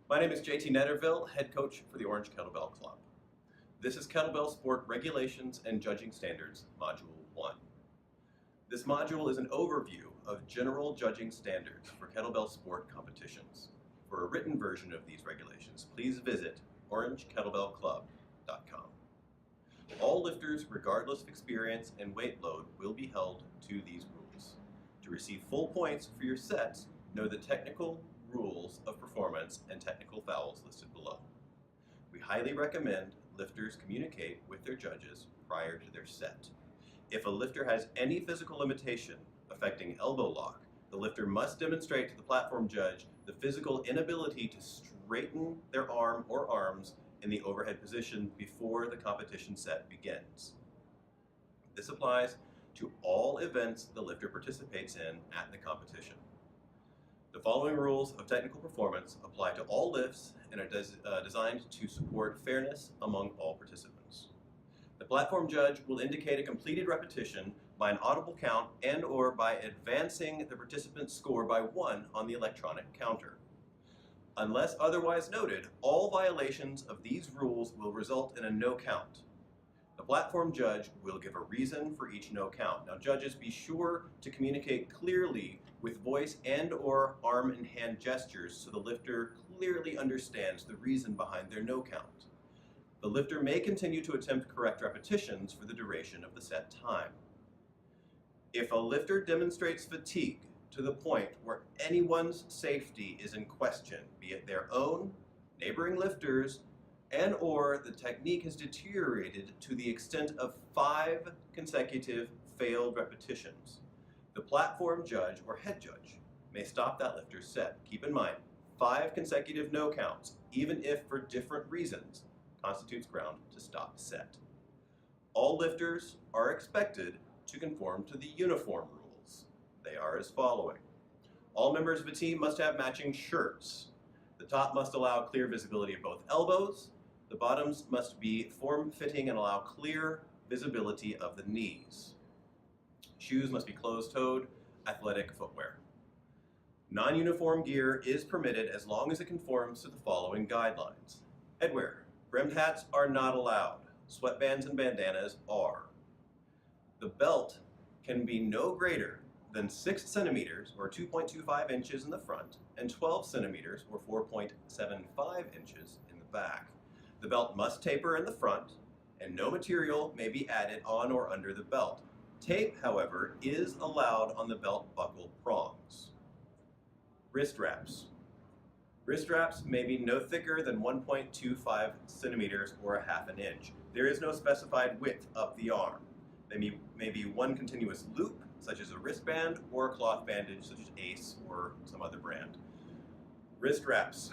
My name is JT Netterville, head coach for the Orange Kettlebell Club. This is Kettlebell Sport Regulations and Judging Standards, Module 1. This module is an overview of general judging standards for kettlebell sport competitions. For a written version of these regulations, please visit orangekettlebellclub.com. All lifters, regardless of experience and weight load, will be held to these rules. To receive full points for your sets, know the technical rules of performance and technical fouls listed below. We highly recommend lifters communicate with their judges prior to their set. If a lifter has any physical limitation affecting elbow lock, the lifter must demonstrate to the platform judge the physical inability to straighten their arm or arms in the overhead position before the competition set begins. This applies to all events the lifter participates in at the competition. The following rules of technical performance apply to all lifts and are designed to support fairness among all participants. The platform judge will indicate a completed repetition by an audible count and/or by advancing the participant's score by 1 on the electronic counter. Unless otherwise noted, all violations of these rules will result in a no count. The platform judge will give a reason for each no count. Now, judges, be sure to communicate clearly with voice and/or arm and hand gestures so the lifter clearly understands the reason behind their no count. The lifter may continue to attempt correct repetitions for the duration of the set time. If a lifter demonstrates fatigue to the point where anyone's safety is in question, be it their own, neighboring lifters, and/or the technique has deteriorated to the extent of 5 consecutive failed repetitions, the platform judge or head judge may stop that lifter's set. Keep in mind, 5 consecutive no counts, even if for different reasons, constitutes ground to stop set. All lifters are expected to conform to the uniform rules. They are as following. All members of a team must have matching shirts. The top must allow clear visibility of both elbows. The bottoms must be form-fitting and allow clear visibility of the knees. Shoes must be closed-toed, athletic footwear. Non-uniform gear is permitted as long as it conforms to the following guidelines. Headwear. Brimmed hats are not allowed. Sweatbands and bandanas are. The belt can be no greater than 6 centimeters or 2.25 inches in the front and 12 centimeters or 4.75 inches in the back. The belt must taper in the front and no material may be added on or under the belt. Tape, however, is allowed on the belt buckle prongs. Wrist wraps. Wrist wraps may be no thicker than 1.25 centimeters or 1/2 inch. There is no specified width of the arm. They may be one continuous loop, such as a wristband, or a cloth bandage, such as Ace or some other brand. Wrist wraps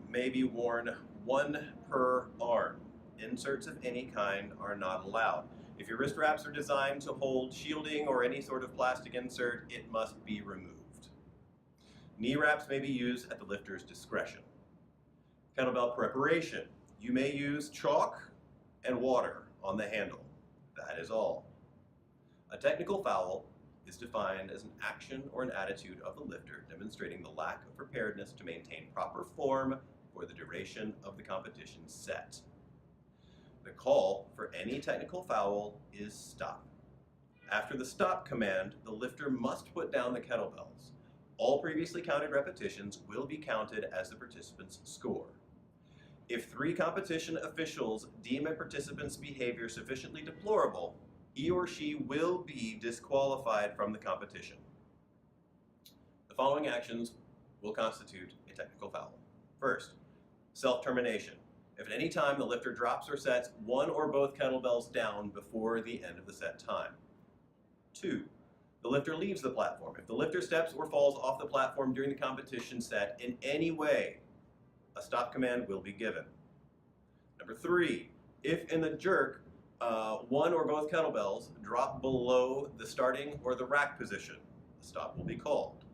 may be worn 1 per arm. Inserts of any kind are not allowed. If your wrist wraps are designed to hold shielding or any sort of plastic insert, it must be removed. Knee wraps may be used at the lifter's discretion. Kettlebell preparation. You may use chalk and water on the handle. That is all. A technical foul is defined as an action or an attitude of the lifter demonstrating the lack of preparedness to maintain proper form for the duration of the competition set. The call for any technical foul is stop. After the stop command, the lifter must put down the kettlebells. All previously counted repetitions will be counted as the participant's score. If 3 competition officials deem a participant's behavior sufficiently deplorable, he or she will be disqualified from the competition. The following actions will constitute a technical foul. First, self-termination. If at any time the lifter drops or sets 1 or both kettlebells down before the end of the set time. 2, the lifter leaves the platform. If the lifter steps or falls off the platform during the competition set in any way, a stop command will be given. Number 3, if in the jerk, 1 or both kettlebells drop below the starting or the rack position, a stop will be called.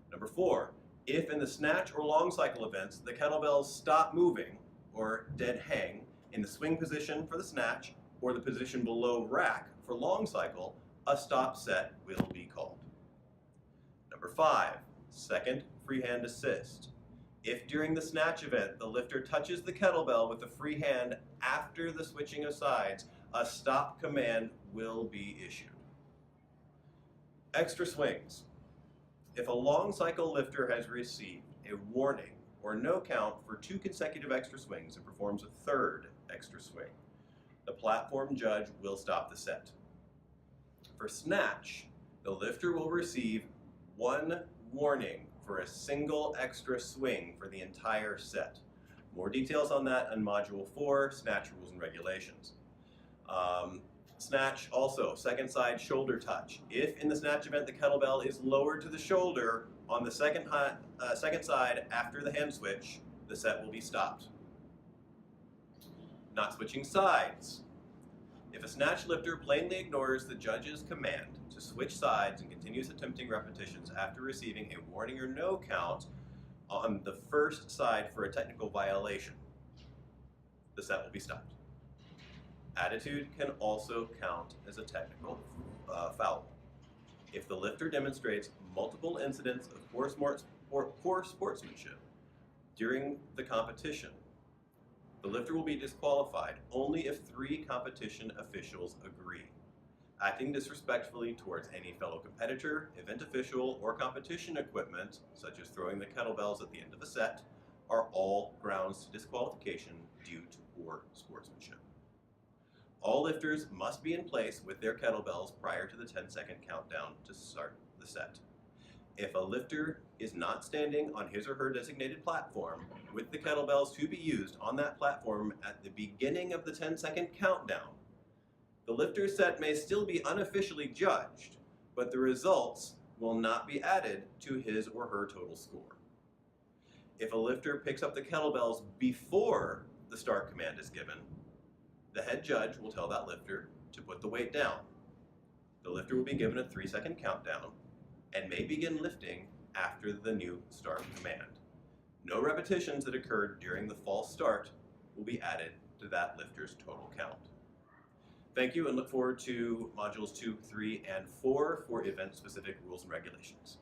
Number 4, if in the snatch or long cycle events, the kettlebells stop moving or dead hang in the swing position for the snatch or the position below rack for long cycle, a stop set will be called. Number 5, second freehand assist. If during the snatch event the lifter touches the kettlebell with the free hand after the switching of sides, a stop command will be issued. Extra swings. If a long cycle lifter has received a warning or no count for 2 consecutive extra swings and performs a third extra swing, the platform judge will stop the set. For snatch, the lifter will receive 1 warning for a single extra swing for the entire set. More details on that in Module 4, Snatch Rules and Regulations. Snatch also, second side shoulder touch. If in the snatch event the kettlebell is lowered to the shoulder on the second side after the hand switch, the set will be stopped. Not switching sides. If a snatch lifter plainly ignores the judge's command to switch sides and continues attempting repetitions after receiving a warning or no count on the first side for a technical violation, the set will be stopped. Attitude can also count as a technical foul. If the lifter demonstrates multiple incidents of poor sportsmanship during the competition, the lifter will be disqualified only if 3 competition officials agree. Acting disrespectfully towards any fellow competitor, event official, or competition equipment, such as throwing the kettlebells at the end of a set, are all grounds to disqualification due to poor sportsmanship. All lifters must be in place with their kettlebells prior to the 10-second countdown to start the set. If a lifter is not standing on his or her designated platform with the kettlebells to be used on that platform at the beginning of the 10-second countdown, the lifter's set may still be unofficially judged, but the results will not be added to his or her total score. If a lifter picks up the kettlebells before the start command is given, the head judge will tell that lifter to put the weight down. The lifter will be given a 3-second countdown and may begin lifting after the new start command. No repetitions that occurred during the false start will be added to that lifter's total count. Thank you, and look forward to Modules 2, 3, and 4 for event-specific rules and regulations.